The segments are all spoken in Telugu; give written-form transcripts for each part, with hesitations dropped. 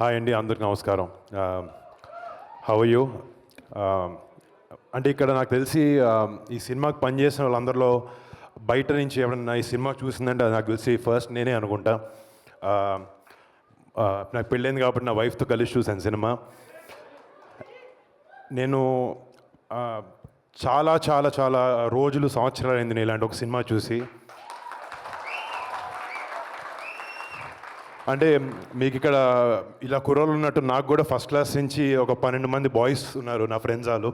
హాయ్ అండి, అందరికి నమస్కారం. How are you? అంటే ఇక్కడ నాకు తెలిసి ఈ సినిమాకి పనిచేసిన వాళ్ళందరిలో బయట నుంచి ఎవరన్నా ఈ సినిమా చూసిందంటే అది నాకు తెలిసి ఫస్ట్ నేనే అనుకుంటా. నాకు పెళ్ళైంది కాబట్టి నా వైఫ్తో కలిసి చూశాను సినిమా. నేను చాలా చాలా చాలా రోజులు, సంవత్సరాలు అయింది నేను ఇలాంటి ఒక సినిమా చూసి. అంటే మీకు ఇక్కడ ఇలా కుర్రోళ్ళు ఉన్నట్టు నాకు కూడా ఫస్ట్ క్లాస్ నుంచి ఒక 12 మంది బాయ్స్ ఉన్నారు నా ఫ్రెండ్స్ వాళ్ళు.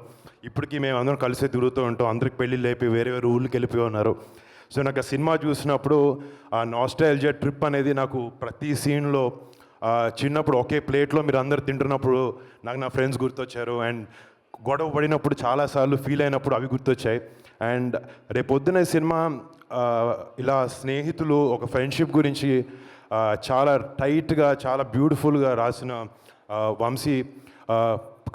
ఇప్పటికీ మేము అందరం కలిసే తిరుగుతూ ఉంటాం. అందరికి పెళ్ళి లేపి వేరే వేరే ఊళ్ళకి వెళ్ళిపోయి ఉన్నారు. సో నాకు ఆ సినిమా చూసినప్పుడు ఆ నాస్టాల్జియా ట్రిప్ అనేది నాకు ప్రతి సీన్లో చిన్నప్పుడు ఒకే ప్లేట్లో మీరు అందరు తింటున్నప్పుడు నాకు నా ఫ్రెండ్స్ గుర్తొచ్చారు. అండ్ గొడవ పడినప్పుడు చాలాసార్లు ఫీల్ అయినప్పుడు అవి గుర్తొచ్చాయి. అండ్ రేపొద్దున సినిమా ఇలా స్నేహితులు ఒక ఫ్రెండ్షిప్ గురించి చాలా టైట్గా, చాలా బ్యూటిఫుల్గా రాసిన వంశీ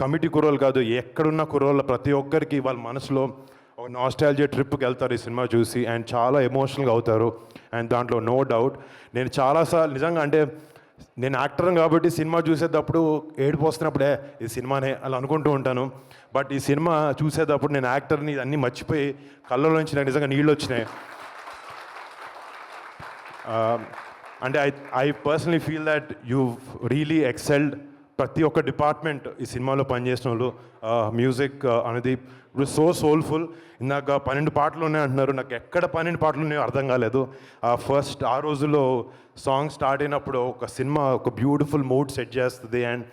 కమిటీ కుర్రోళ్ళు కాదు, ఎక్కడున్న కుర్రోళ్ళ ప్రతి ఒక్కరికి వాళ్ళ మనసులో ఒక నాస్టాల్జియా ట్రిప్కి వెళ్తారు ఈ సినిమా చూసి. అండ్ చాలా ఎమోషనల్గా అవుతారు. అండ్ దాంట్లో నో డౌట్ నేను చాలాసార్లు నిజంగా, అంటే నేను యాక్టర్ని కాబట్టి సినిమా చూసేటప్పుడు ఏడుపు వస్తున్నప్పుడే ఈ సినిమానే అలా అనుకుంటూ ఉంటాను. బట్ ఈ సినిమా చూసేటప్పుడు నేను యాక్టర్ని అన్నీ మర్చిపోయి కళ్ళలోంచి నాకు నిజంగా నీళ్ళు వచ్చినాయి. అంటే I personally feel that you really excelled. ప్రతి ఒక్క డిపార్ట్మెంట్ ఈ సినిమాలో పనిచేసిన వాళ్ళు. మ్యూజిక్ అనేది సో సోల్ఫుల్. ఇందాక 12 పాటలు ఉన్నాయి అంటున్నారు. నాకు ఎక్కడ 12 పాటలు ఉన్నాయో అర్థం కాలేదు. ఫస్ట్ ఆ రోజుల్లో సాంగ్ స్టార్ట్ అయినప్పుడు ఒక సినిమా ఒక బ్యూటిఫుల్ మూడ్ సెట్ చేస్తుంది. అండ్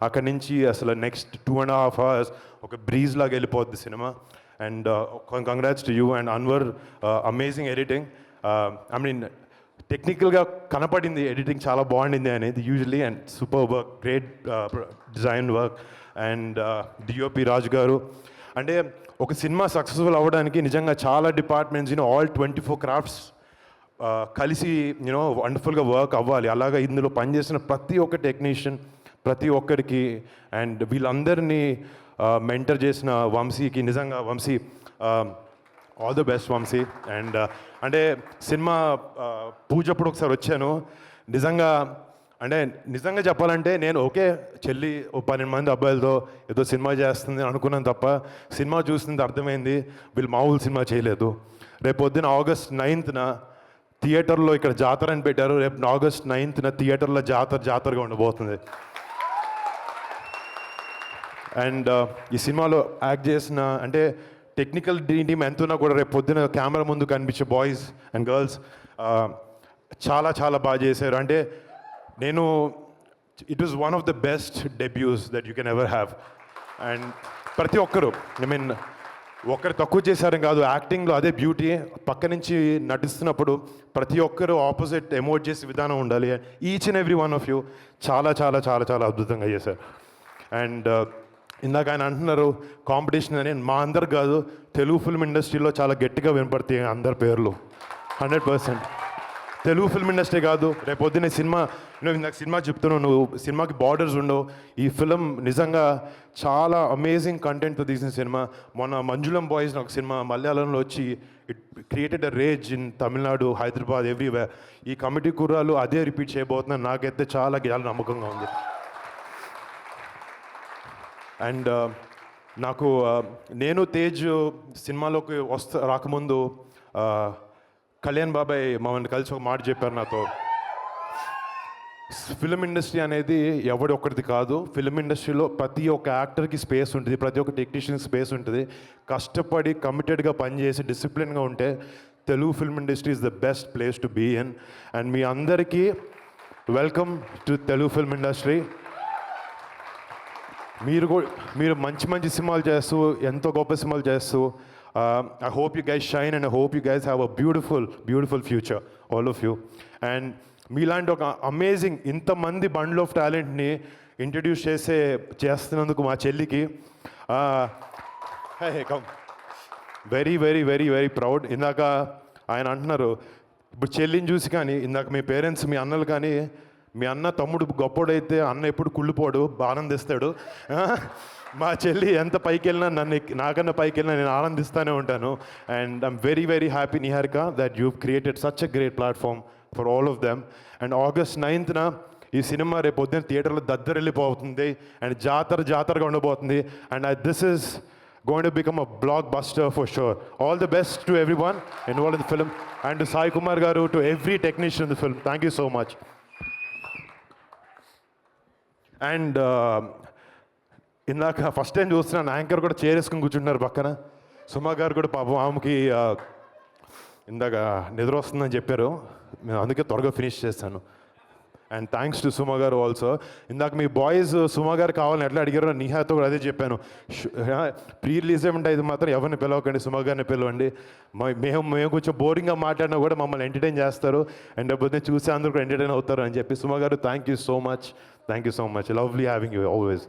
అక్కడి నుంచి అసలు నెక్స్ట్ 2.5 hours ఒక బ్రీజ్ లాగా వెళ్ళిపోద్ది సినిమా. And congrats to you and Anwar. Amazing editing. I mean టెక్నికల్గా కనపడింది ఎడిటింగ్ చాలా బాగుండింది అనేది usually. And super work, great design work. And DOP Raju garu. అంటే ఒక సినిమా సక్సెస్ఫుల్ అవ్వడానికి నిజంగా చాలా డిపార్ట్మెంట్స్, ఆల్ 24 క్రాఫ్ట్స్ కలిసి వండర్ఫుల్గా వర్క్ అవ్వాలి. అలాగా ఇందులో పనిచేసిన ప్రతి ఒక్క టెక్నీషియన్, ప్రతి ఒక్కరికి, అండ్ వీళ్ళందరినీ మెంటర్ చేసిన వంశీకి నిజంగా Vamshi all the best Vamshi. And అంటే సినిమా పూజప్పుడు ఒకసారి వచ్చాను. నిజంగా చెప్పాలంటే నేను ఓకే చెల్లి 12 మంది అబ్బాయిలతో ఏదో సినిమా చేస్తుంది అనుకున్నాను తప్ప సినిమా చూస్తుంది అర్థమైంది వీళ్ళు మామూలు సినిమా చేయలేదు. రేపు పొద్దున August 9th థియేటర్లో ఇక్కడ జాతర అని పెట్టారు. రేపు August 9th థియేటర్లో జాతరగా ఉండబోతుంది. అండ్ ఈ సినిమాలో యాక్ట్ చేసిన అంటే టెక్నికల్ టీమ్ ఎంతున్నా కూడా రేపు పొద్దున కెమెరా ముందు కనిపించే బాయ్స్ అండ్ గర్ల్స్ చాలా చాలా బాగా చేశారు. అంటే it was one of the best డెబ్యూస్ that you can ever have. And ప్రతి ఒక్కరు, ఐ మీన్ ఒక్కరు తక్కువ చేశారని కాదు, యాక్టింగ్లో అదే బ్యూటీ. పక్క నుంచి నటిస్తున్నప్పుడు ప్రతి ఒక్కరు ఆపోజిట్ ఎమోట్ చేసే విధానం ఉండాలి. Each and every one of you చాలా చాలా చాలా చాలా అద్భుతంగా చేశారు. అండ్ ఇందాక ఆయన అంటున్నారు కాంపిటీషన్ అని. మా అందరు కాదు, తెలుగు ఫిల్మ్ ఇండస్ట్రీలో చాలా గట్టిగా వినపడతాయి అందరి పేర్లు. 100% తెలుగు ఫిల్మ్ ఇండస్ట్రీ కాదు, రేపు పొద్దున్నే సినిమా ఇందాక సినిమా చెప్తున్నావు, నువ్వు సినిమాకి బార్డర్స్ ఉండవు. ఈ ఫిలిం నిజంగా చాలా అమేజింగ్ కంటెంట్తో తీసిన సినిమా. మొన్న మంజులం బాయ్స్ ఒక సినిమా మలయాళంలో వచ్చి it created a rage in Tamil Nadu, Hyderabad, everywhere. ఈ కమిటీ కుర్రాలు అదే రిపీట్ చేయబోతున్నారు. నాకైతే చాలా నమ్మకంగా ఉంది. అండ్ నాకు నేను తేజ్ సినిమాలోకి రాకముందు కళ్యాణ్ బాబాయ్ మమ్మల్ని కలిసి ఒక మాట చెప్పారు నాతో. ఫిలిం ఇండస్ట్రీ అనేది ఎవడి ఒక్కడిది కాదు. ఫిలిం ఇండస్ట్రీలో ప్రతి ఒక్క యాక్టర్కి స్పేస్ ఉంటుంది, ప్రతి ఒక్క టెక్నీషియన్కి స్పేస్ ఉంటుంది. కష్టపడి కమిటెడ్గా పనిచేసి డిసిప్లిన్గా ఉంటే Telugu film industry is the best place to be in. And మీ అందరికీ welcome to Telugu film industry. మీరు మంచి సినిమాలు చేస్తూ, ఎంతో గొప్ప సినిమాలు చేస్తూ, I hope you guys shine and I hope you guys have a beautiful future, all of you. And మీలాంటి ఒక అమేజింగ్ ఇంతమంది బండ్ల్ ఆఫ్ టాలెంట్ని ఇంట్రడ్యూస్ చేస్తున్నందుకు మా చెల్లికి very very very very proud. ఇందాక ఆయన అంటున్నారు ఇప్పుడు చెల్లిని చూసి కానీ, ఇందాక మీ పేరెంట్స్, మీ అన్నలు కానీ, మీ అన్న తమ్ముడు గొప్పోడైతే అన్న ఎప్పుడు కుళ్ళిపోడు, ఆనందిస్తాడు. మా చెల్లి ఎంత పైకి వెళ్ళినా నాకన్నా పైకి వెళ్ళినా నేను ఆనందిస్తూనే ఉంటాను. And I'm very very happy Niharika that you created such a great platform for all of them. And August 9th ఈ సినిమా రేపు పొద్దున్న థియేటర్లో దద్దరిల్లిపోతుంది అండ్ జాతరగా ఉండబోతుంది and this is going to become a blockbuster for sure. All the best to everyone involved in the film and to Sai Kumar Garu, to every technician in the film. Thank you so much. And ఇందాక ఫస్ట్ టైం చూస్తున్నాను యాంకర్ కూడా చేరేసుకుని కూర్చుంటున్నారు పక్కన. సుమా గారు కూడా పాపం ఆమెకి ఇందాక నిద్ర వస్తుందని చెప్పారు, నేను అందుకే త్వరగా ఫినిష్ చేస్తాను. అండ్ థ్యాంక్స్ టు సుమా గారు ఆల్సో. ఇందాక మీ బాయ్స్ సుమా గారు కావాలని ఎట్లా అడిగారో నిహాతో కూడా అదే చెప్పాను. ప్రీ రిలీజ్ ఏమంటే ఇది మాత్రం ఎవరిని పిలవకండి, సుమా గారిని పిలవండి. మేము కొంచెం బోరింగ్గా మాట్లాడినా కూడా మమ్మల్ని ఎంటర్టైన్ చేస్తారు అండ్ లేకపోతే చూసి అందరూ కూడా ఎంటర్టైన్ అవుతారు అని చెప్పి. సుమా గారు thank you so much, lovely having you always.